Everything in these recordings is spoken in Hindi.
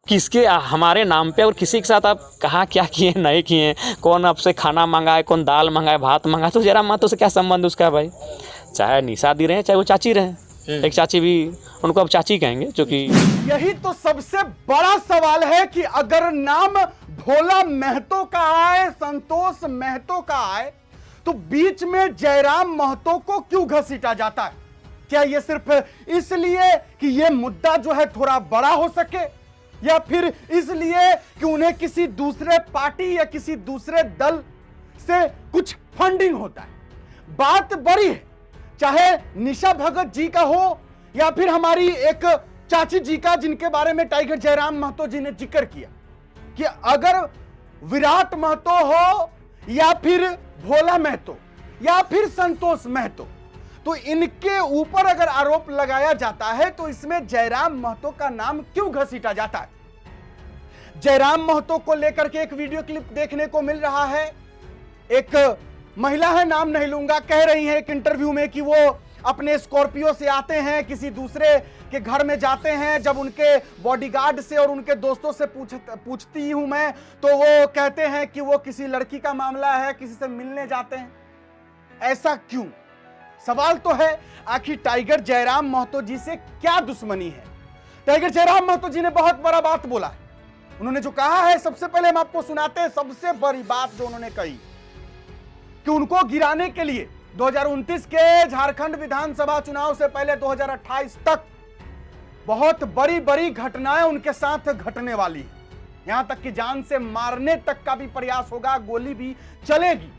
किसके हमारे नाम पे और किसी के साथ आप कहाँ क्या किए नहीं किए, कौन आपसे खाना मंगाए, कौन दाल मंगाए, भात मंगाए, तो जयराम महतो से क्या संबंध उसका भाई। चाहे निशा दी रहे चाहे वो चाची रहे, एक चाची भी, उनको अब चाची कहेंगे, जो कि यही तो सबसे बड़ा सवाल है कि अगर नाम भोला महतो का आए, संतोष महतो का आए, तो बीच में जयराम महतो को क्यों घसीटा जाता है। क्या यह सिर्फ इसलिए कि यह मुद्दा जो है थोड़ा बड़ा हो सके, या फिर इसलिए कि उन्हें किसी दूसरे पार्टी या किसी दूसरे दल से कुछ फंडिंग होता है। बात बड़ी है, चाहे निशा भगत जी का हो या फिर हमारी एक चाची जी का, जिनके बारे में टाइगर जयराम महतो जी ने जिक्र किया कि अगर विराट महतो हो या फिर भोला महतो या फिर संतोष महतो, तो इनके ऊपर अगर आरोप लगाया जाता है तो इसमें जयराम महतो का नाम क्यों घसीटा जाता है। जयराम महतो को लेकर के एक वीडियो क्लिप देखने को मिल रहा है। एक महिला है, नाम नहीं लूंगा, कह रही है एक इंटरव्यू में कि वो अपने स्कॉर्पियो से आते हैं, किसी दूसरे के घर में जाते हैं, जब उनके बॉडीगार्ड से और उनके दोस्तों से पूछती हूं मैं, तो वो कहते हैं कि वो किसी लड़की का मामला है, किसी से मिलने जाते हैं। ऐसा क्यों? सवाल तो है आखिर टाइगर जयराम महतो जी से क्या दुश्मनी है। टाइगर जयराम महतो जी ने बहुत बड़ा बात बोला है। उन्होंने जो कहा है, सबसे पहले हम आपको सुनाते हैं सबसे बड़ी बात जो उन्होंने कही कि उनको गिराने के लिए 2029 के झारखंड विधानसभा चुनाव से पहले 2028 तक बहुत बड़ी बड़ी घटनाएं उनके साथ घटने वाली है। यहां तक कि जान से मारने तक का भी प्रयास होगा, गोली भी चलेगी।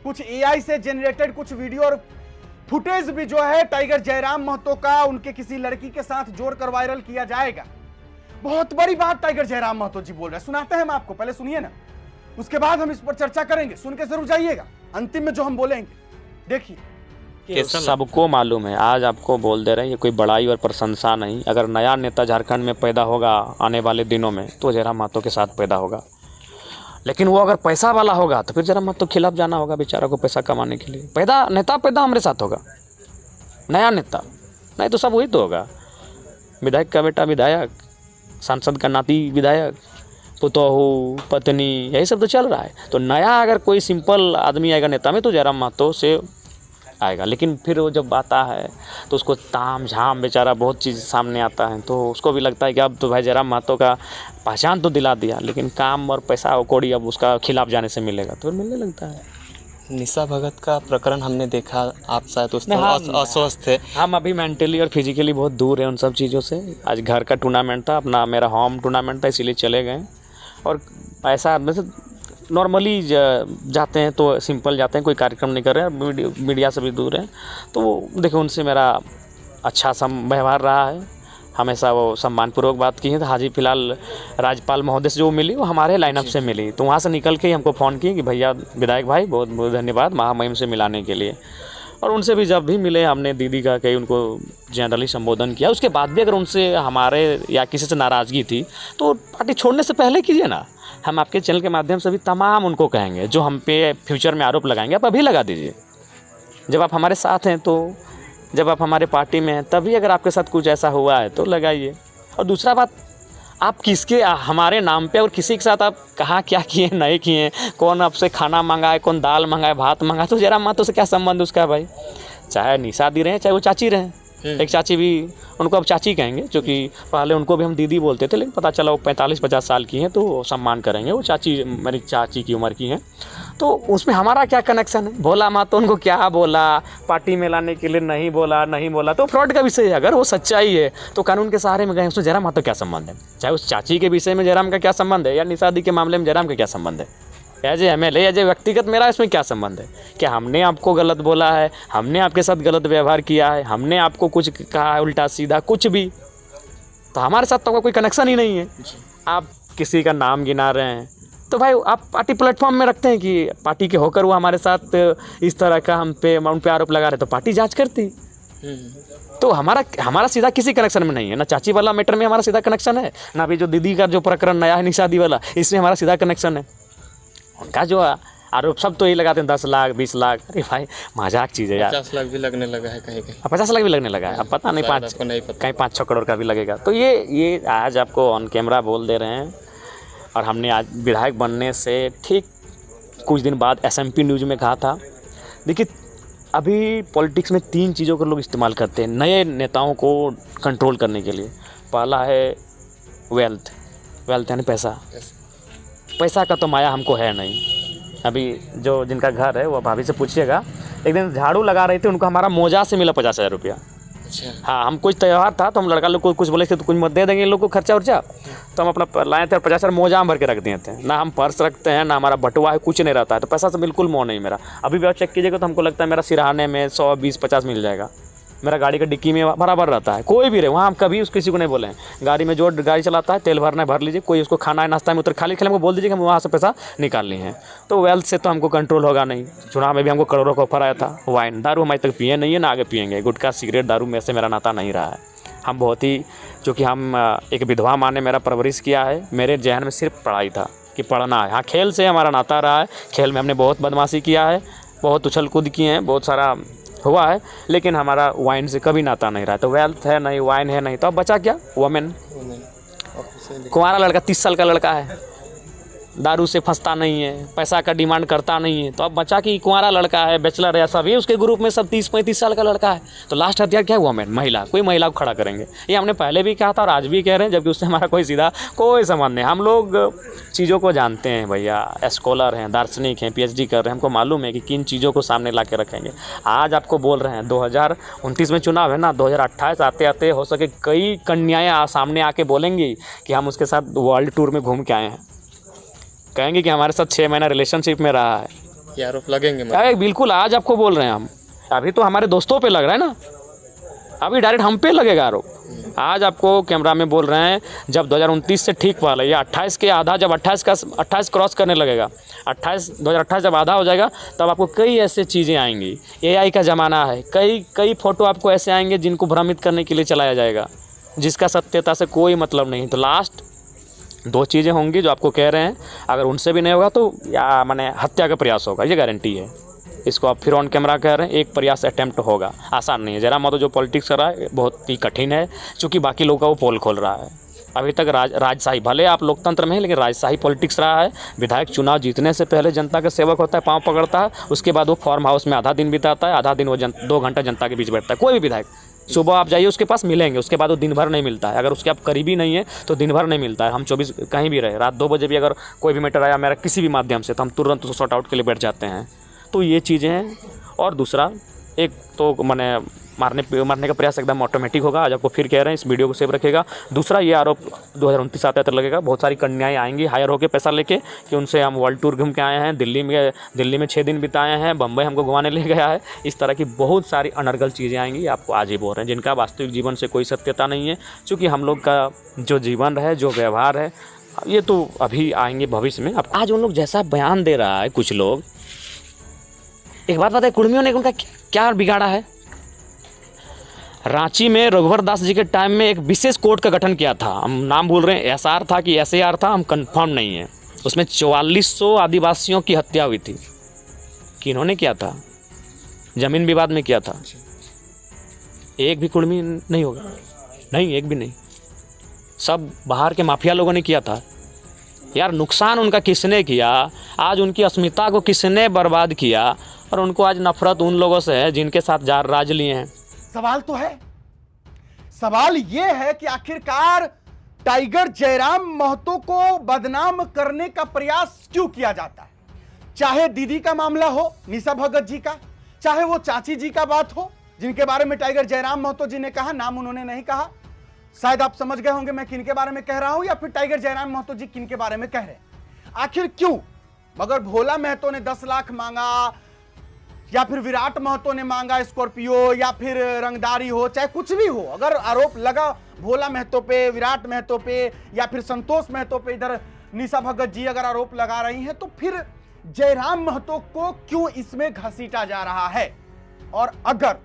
कुछ एआई से जनरेटेड कुछ वीडियो और फुटेज भी जो है टाइगर जयराम महतो का उनके किसी लड़की के साथ जोड़कर वायरल किया जाएगा। बहुत बड़ी बात टाइगर जयराम महतो जी बोल रहे हैं, सुनाते हैं हम आपको, पहले सुनिए ना, उसके बाद हम इस पर चर्चा करेंगे। सुन के जरूर जाइएगा, अंतिम में जो हम बोलेंगे देखिए। सबको मालूम है, आज आपको बोल दे रहे हैं, ये कोई बड़ाई और प्रशंसा नहीं। अगर नया नेता झारखंड में पैदा होगा आने वाले दिनों में तो जयराम महतो के साथ पैदा होगा, लेकिन वो अगर पैसा वाला होगा तो फिर जयराम महतो के खिलाफ जाना होगा बेचारा को पैसा कमाने के लिए। नेता पैदा हमारे साथ होगा, नया नेता, नहीं तो सब वही तो होगा, विधायक का बेटा विधायक, सांसद का नाती विधायक, पुतोहू पत्नी, यही सब तो चल रहा है। तो नया अगर कोई सिंपल आदमी आएगा नेता में तो जयराम महतो से आएगा। लेकिन फिर वो जब आता है तो उसको ताम झाम बेचारा बहुत चीज़ सामने आता है, तो उसको भी लगता है कि अब तो भाई जयराम महतो का पहचान तो दिला दिया, लेकिन काम और पैसा और कौड़ी अब उसका खिलाफ जाने से मिलेगा, तो मिलने लगता है। निशा भगत का प्रकरण हमने देखा, आप शायद उस पर अस्वस्थ थे। हम अभी मेंटली और फिजिकली बहुत दूर हैं उन सब चीज़ों से। आज घर का टूर्नामेंट था, अपना मेरा होम टूर्नामेंट था, इसीलिए चले गए। और ऐसा मतलब नॉर्मली जाते हैं तो सिंपल जाते हैं, कोई कार्यक्रम नहीं कर रहे हैं, मीडिया से भी दूर हैं। तो देखो उनसे मेरा अच्छा व्यवहार रहा है, हमेशा वो सम्मानपूर्वक बात की है। तो हाजी फिलहाल राज्यपाल महोदय से जो मिली वो हमारे लाइनअप से मिली, तो वहाँ से निकल के ही हमको फ़ोन किए कि भैया विधायक भाई बहुत बहुत धन्यवाद महामहिम से मिलाने के लिए। और उनसे भी जब भी मिले हमने दीदी का कहीं उनको जनरली संबोधन किया। उसके बाद भी अगर उनसे हमारे या किसी से नाराज़गी थी तो पार्टी छोड़ने से पहले कीजिए ना। हम आपके चैनल के माध्यम से भी तमाम उनको कहेंगे जो हम पे फ्यूचर में आरोप लगाएंगे, आप अभी लगा दीजिए। जब आप हमारे साथ हैं, तो जब आप हमारे पार्टी में हैं, तभी अगर आपके साथ कुछ ऐसा हुआ है तो लगाइए। और दूसरा बात, आप किसके हमारे नाम पे और किसी के साथ आप कहाँ क्या किए नहीं किए, कौन आपसे खाना मंगाए, कौन दाल मंगाए, भात मंगाए, तो जयराम महतो से क्या संबंध उसका भाई। चाहे निशा दी रहे चाहे वो चाची रहे, एक चाची भी, उनको अब चाची कहेंगे, जो कि पहले उनको भी हम दीदी बोलते थे, लेकिन पता चला वो 45-50 साल की हैं तो सम्मान करेंगे, वो चाची मेरी चाची की उम्र की हैं। तो उसमें हमारा क्या कनेक्शन है। भोला महतो उनको क्या बोला, पार्टी में लाने के लिए नहीं बोला, तो फ्रॉड का विषय है। अगर वो सच्चाई है तो कानून के सहारे में गए, उसमें जयराम महतो क्या संबंध है। चाहे उस चाची के विषय में जयराम का क्या संबंध है, या निशा दी के मामले में जयराम का क्या संबंध है। As a MLA as a व्यक्तिगत मेरा इसमें क्या संबंध है। क्या हमने आपको गलत बोला है, हमने आपके साथ गलत व्यवहार किया है, हमने आपको कुछ कहा है उल्टा सीधा, कुछ भी, तो हमारे साथ तो कोई कनेक्शन ही नहीं है। आप किसी का नाम गिना रहे हैं तो भाई आप पार्टी प्लेटफॉर्म में रखते हैं कि पार्टी के होकर वो हमारे साथ इस तरह का उन पे आरोप लगा रहे, तो पार्टी जांच करती। तो हमारा सीधा किसी कनेक्शन में नहीं है। ना चाची वाला मैटर में हमारा सीधा कनेक्शन है, ना भी जो दीदी का जो प्रकरण नया है निशा दी वाला, इसमें हमारा सीधा कनेक्शन है। उनका जो आरोप सब तो यही लगाते हैं 10 लाख 20 लाख। अरे भाई मजाक चीज़ है यार। 50 लाख भी लगने लगा है कहीं कहीं। 50 लाख भी लगने लगा है, अब पता नहीं शायद आपको नहीं पता। कहीं 5-6 करोड़ का भी लगेगा। तो ये आज आपको ऑन कैमरा बोल दे रहे हैं। और हमने आज विधायक बनने से ठीक कुछ दिन बाद SMP न्यूज़ में कहा था, देखिए अभी पॉलिटिक्स में 3 चीज़ों को लोग इस्तेमाल करते हैं नए नेताओं को कंट्रोल करने के लिए। पहला है वेल्थ यानी पैसा का तो माया हमको है नहीं। अभी जो जिनका घर है वो भाभी से पूछिएगा, एक दिन झाड़ू लगा रही थी, उनको हमारा मोजा से मिला 50,000 रुपया। अच्छा। हाँ, हम कुछ त्यौहार था तो हम लड़का लोग को कुछ बोले थे तो कुछ मत दे देंगे इन लोग को खर्चा उर्चा, तो हम अपना लाए थे और 50,000 मोजा हम भर के रख दिए थे। ना हम पर्स रखते हैं ना हमारा बटुआ है, कुछ नहीं रहता है, तो पैसा से बिल्कुल मोह नहीं मेरा। अभी भी आप चेक कीजिएगा तो हमको लगता है मेरा सिरहाने में 100 20 50 मिल जाएगा। मेरा गाड़ी का डिक्की में बराबर रहता है, कोई भी रहे वहाँ हम कभी उस किसी को नहीं बोले हैं। गाड़ी में जो गाड़ी चलाता है तेल भरना है भर लीजिए, कोई उसको खाना है नाश्ता में उतर खाली हमको बोल दीजिए कि हम वहाँ से पैसा निकाल लिए हैं। तो वेल्थ से तो हमको कंट्रोल होगा नहीं। चुनाव में भी हमको करोड़ों का ऑफर आया था। वाइन दारू हमारे तक पिए नहीं है ना आगे पिएंगे। गुटखा सिगरेट दारू में से मेरा नाता नहीं रहा है। हम बहुत ही, चूँकि हम एक विधवा माँ ने मेरा परवरिश किया है, मेरे जहन में सिर्फ पढ़ाई था कि पढ़ना है। हाँ, खेल से हमारा नाता रहा है, खेल में हमने बहुत बदमाशी किया है, बहुत उछल कूद किए हैं, बहुत सारा हुआ है, लेकिन हमारा वाइन से कभी नाता नहीं रहा। तो वेल्थ है नहीं, वाइन है नहीं, तो अब बचा क्या? वुमेन। कुंवारा लड़का 30 साल का लड़का है, दारू से फंसता नहीं है, पैसा का डिमांड करता नहीं है, तो अब बचा कि कुंवारा लड़का है, बैचलर है, सभी उसके ग्रुप में सब 30-35 साल का लड़का है। तो लास्ट हथियार क्या है? वुमेन, महिला। कोई महिला को खड़ा करेंगे, ये हमने पहले भी कहा था और आज भी कह रहे हैं, जबकि उससे हमारा कोई सीधा कोई संबंध नहीं। हम लोग चीज़ों को जानते हैं भैया, स्कॉलर हैं, दार्शनिक हैं, PhD कर रहे हैं, हमको मालूम है कि किन चीज़ों को सामने ला के रखेंगे। आज आपको बोल रहे हैं 2029 में चुनाव है ना, 2028 आते आते हो सके कई कन्याएँ सामने आके बोलेंगी कि हम उसके साथ वर्ल्ड टूर में घूम के आए हैं, कहेंगे कि हमारे साथ 6 महीना रिलेशनशिप में रहा है। ये आरोप लगेंगे? अरे बिल्कुल, आज आपको बोल रहे हैं हम। अभी तो हमारे दोस्तों पे लग रहा है ना, अभी डायरेक्ट हम पे लगेगा आरोप। आज आपको कैमरा में बोल रहे हैं, जब 2029 से ठीक पहले या 28 के आधा, जब 28 क्रॉस करने लगेगा, 2028 जब आधा हो जाएगा, तब आपको कई ऐसे चीज़ें आएंगी। AI का ज़माना है, कई फ़ोटो आपको ऐसे आएंगे जिनको भ्रमित करने के लिए चलाया जाएगा, जिसका सत्यता से कोई मतलब नहीं। तो लास्ट 2 चीज़ें होंगी जो आपको कह रहे हैं, अगर उनसे भी नहीं होगा तो या माने हत्या का प्रयास होगा, ये गारंटी है। इसको आप फिर ऑन कैमरा कह रहे हैं, एक प्रयास अटैम्प्ट होगा, आसान नहीं है। जयराम महतो जो पॉलिटिक्स कर रहा है बहुत ही कठिन है, क्योंकि बाकी लोगों का वो पोल खोल रहा है। अभी तक राजशाही, भले आप लोकतंत्र में हैं, लेकिन राजशाही पॉलिटिक्स रहा है। विधायक चुनाव जीतने से पहले जनता का सेवक होता है, पाँव पकड़ता है, उसके बाद वो फार्म हाउस में आधा दिन बिताता है, आधा दिन वो 2 घंटा जनता के बीच बैठता है। कोई भी विधायक सुबह आप जाइए उसके पास मिलेंगे, उसके बाद वो दिन भर नहीं मिलता है। अगर उसके आप करीबी नहीं है तो दिन भर नहीं मिलता है। हम 24 कहीं भी रहे, रात 2 बजे भी अगर कोई भी मैटर आया मेरा किसी भी माध्यम से, तो हम तुरंत उसको सॉर्ट आउट के लिए बैठ जाते हैं। तो ये चीज़ें हैं। और दूसरा, एक तो मैंने मारने का प्रयास एकदम ऑटोमेटिक होगा। आज आपको फिर कह रहे हैं, इस वीडियो को सेव रखेगा। दूसरा, ये आरोप 2029 आते तक लगेगा। बहुत सारी कन्याएं आएंगी हायर होकर पैसा लेके कि उनसे हम वर्ल्ड टूर घूम के आए हैं, दिल्ली में 6 दिन बिताए हैं, बम्बई हमको घुमाने ले गया है। इस तरह की बहुत सारी अनर्गल चीज़ें आएंगी, आपको आज ही बोल रहे हैं, जिनका वास्तविक जीवन से कोई सत्यता नहीं है। चूँकि हम लोग का जो जीवन है, जो व्यवहार है, ये तो अभी आएंगे भविष्य में। अब आज उन लोग जैसा बयान दे रहा है कुछ लोग, एक बात बताए, कुर्मियों ने उनका क्या बिगाड़ा है? रांची में रघुवर दास जी के टाइम में एक विशेष कोर्ट का गठन किया था। हम नाम भूल रहे हैं, SR था कि SAR था, हम कंफर्म नहीं है। उसमें 4400 आदिवासियों की हत्या हुई थी। किन्होंने किया था? जमीन विवाद में किया था। एक भी कुर्मी नहीं होगा, नहीं, एक भी नहीं, सब बाहर के माफिया लोगों ने किया था। यार, नुकसान उनका किसने किया? आज उनकी अस्मिता को किसने बर्बाद किया? और उनको आज नफरत उन लोगों से है जिनके साथ राज लिए हैं। सवाल तो है, सवाल यह है कि आखिरकार टाइगर जयराम महतो को बदनाम करने का प्रयास क्यों किया जाता है? चाहे दीदी का मामला हो, निशा भगत जी का, चाहे वो चाची जी का बात हो, जिनके बारे में टाइगर जयराम महतो जी ने कहा, नाम उन्होंने नहीं कहा। शायद आप समझ गए होंगे मैं किन के बारे में कह रहा हूं, या फिर टाइगर जयराम महतो जी किन के बारे में कह रहे हैं। आखिर क्यों? मगर भोला महतो ने 10 लाख मांगा, या फिर विराट महतो ने मांगा स्कॉर्पियो, या फिर रंगदारी हो, चाहे कुछ भी हो, अगर आरोप लगा भोला महतो पे, विराट महतो पे, या फिर संतोष महतो पे, इधर निशा भगत जी अगर आरोप लगा रही हैं, तो फिर जयराम महतो को क्यों इसमें घसीटा जा रहा है? और अगर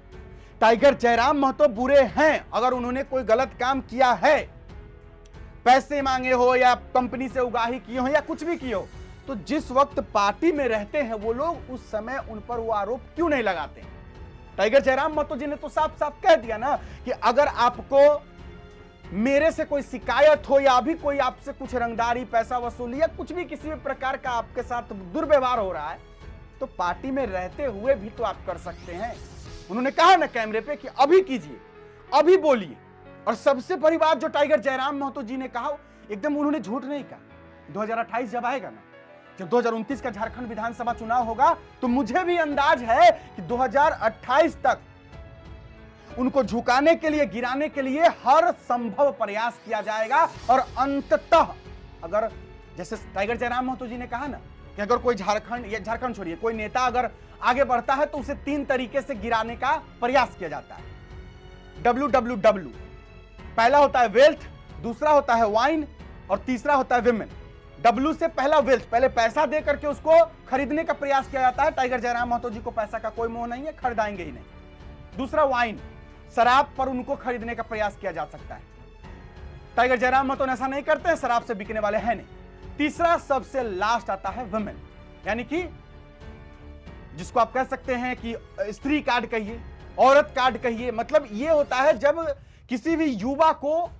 टाइगर जयराम महतो बुरे हैं, अगर उन्होंने कोई गलत काम किया है, पैसे मांगे हो या कंपनी से उगाही की हो या कुछ भी की हो, तो जिस वक्त पार्टी में रहते हैं वो लोग उस समय उन पर वो आरोप क्यों नहीं लगाते? टाइगर जयराम महतो जी ने तो साफ साफ कह दिया ना कि अगर आपको मेरे से कोई शिकायत हो या अभी कोई आपसे कुछ रंगदारी, पैसा वसूली या कुछ भी किसी भी प्रकार का आपके साथ दुर्व्यवहार हो रहा है तो पार्टी में रहते हुए भी तो आप कर सकते हैं। उन्होंने कहा ना कैमरे पे कि अभी कीजिए, अभी बोलिए। और सबसे बड़ी बात जो टाइगर जयराम महतो जी ने कहा, एकदम उन्होंने झूठ नहीं कहा। 2028 जब आएगा ना, जब 2029 का झारखंड विधानसभा चुनाव होगा तो मुझे भी अंदाज है कि 2028 तक उनको झुकाने के लिए, गिराने के लिए हर संभव प्रयास किया जाएगा। और अंततः अगर जैसे टाइगर जयराम महतो जी ने कहा ना कि अगर कोई झारखंड छोड़िए, कोई नेता अगर आगे बढ़ता है तो उसे 3 तरीके से गिराने का प्रयास किया जाता है। WWW, पहला होता है वेल्थ, दूसरा होता है वाइन और तीसरा होता है विमेन। W से पहला वेल्थ, पहले पैसा दे करके उसको खरीदने का प्रयास किया जाता है। टाइगर जयराम महतो जी को पैसा का कोई मोह नहीं है, खरीदाएंगे ही नहीं। दूसरा वाइन, शराब पर उनको खरीदने का प्रयास किया जा सकता है। टाइगर जयराम महतो ऐसा नहीं करते हैं, शराब से बिकने वाले हैं नहीं। तीसरा सबसे लास्ट आता है वुमेन, यानी कि जिसको आप कह सकते हैं कि स्त्री कार्ड कहिए, औरत कार्ड कहिए। मतलब ये होता है जब किसी भी युवा को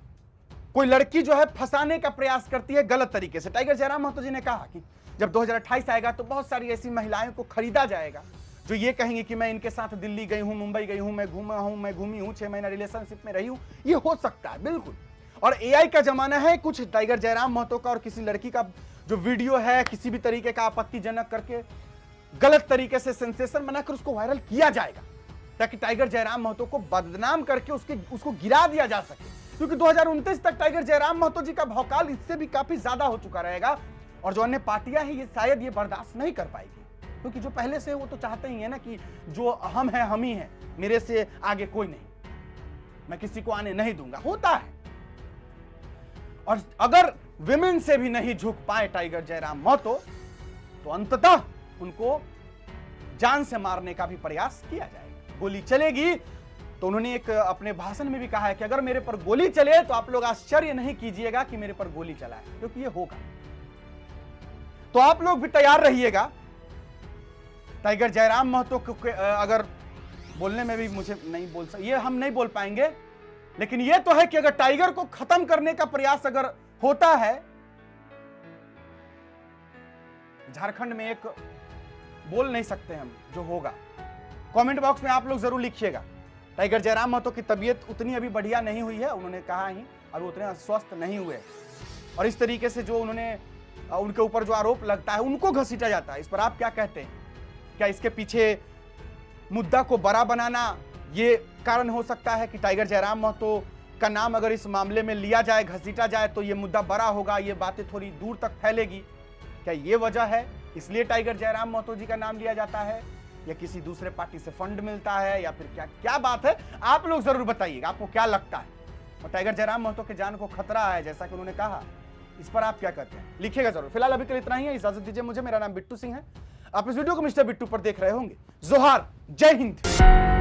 कोई लड़की जो है फंसाने का प्रयास करती है गलत तरीके से। टाइगर जयराम महतो जी ने कहा कि जब 2028 आएगा तो बहुत सारी ऐसी महिलाओं को खरीदा जाएगा जो ये कहेंगे कि मैं इनके साथ दिल्ली गई हूं, मुंबई गई हूं, मैं घूमा हूं, मैं घूमी हूं, 6 महीना रिलेशनशिप में रही हूं। ये हो सकता है बिल्कुल। और एआई का जमाना है, कुछ टाइगर जयराम महतो का और किसी लड़की का जो वीडियो है किसी भी तरीके का आपत्तिजनक करके गलत तरीके से सेंसेशन बनाकर उसको वायरल किया जाएगा ताकि टाइगर जयराम महतो को बदनाम करके उसको गिरा दिया जा सके। क्योंकि 2029 तक टाइगर जयराम महतो जी का भौकाल इससे भी काफी ज्यादा हो चुका रहेगा और जो अन्य पार्टियां हैं ये शायद ये बर्दाश्त नहीं कर पाएगी। क्योंकि जो पहले से वो तो चाहते ही है ना कि जो हम हैं हम ही हैं, मेरे से आगे कोई नहीं, मैं किसी को आने नहीं दूंगा। होता है। और अगर विमेन से भी नहीं झुक पाए टाइगर जयराम महतो तो अंततः उनको जान से मारने का भी प्रयास किया जाएगा। गोली चलेगी तो उन्होंने एक अपने भाषण में भी कहा है कि अगर मेरे पर गोली चले तो आप लोग आश्चर्य नहीं कीजिएगा कि मेरे पर गोली चला है, क्योंकि ये होगा। तो आप लोग भी तैयार रहिएगा। टाइगर जयराम महतो को अगर बोलने में भी मुझे नहीं बोल सकते, ये हम नहीं बोल पाएंगे, लेकिन ये तो है कि अगर टाइगर को खत्म करने का प्रयास अगर होता है, झारखंड में एक बोल नहीं सकते हम जो होगा। कमेंट बॉक्स में आप लोग जरूर लिखिएगा। टाइगर जयराम महतो की तबीयत उतनी अभी बढ़िया नहीं हुई है, उन्होंने कहा ही, और उतने स्वस्थ नहीं हुए। और इस तरीके से जो उनके ऊपर जो आरोप लगता है उनको घसीटा जाता है। इस पर आप क्या कहते हैं? क्या इसके पीछे मुद्दा को बड़ा बनाना ये कारण हो सकता है कि टाइगर जयराम महतो का नाम अगर इस मामले में लिया जाए, घसीटा जाए तो ये मुद्दा बड़ा होगा, ये बातें थोड़ी दूर तक फैलेगी? क्या ये वजह है इसलिए टाइगर जयराम महतो जी का नाम लिया जाता है, या किसी दूसरे पार्टी से फंड मिलता है, या फिर क्या बात है? आप लोग जरूर बताइएगा आपको क्या लगता है। और टाइगर जयराम महतो के जान को खतरा है जैसा कि उन्होंने कहा, इस पर आप क्या कहते हैं? लिखिएगा जरूर। फिलहाल अभी के लिए इतना ही है, इजाजत दीजिए मुझे। मेरा नाम बिट्टू सिंह है। आप इस वीडियो को मिस्टर बिट्टू पर देख रहे होंगे। जोहार, जय हिंद।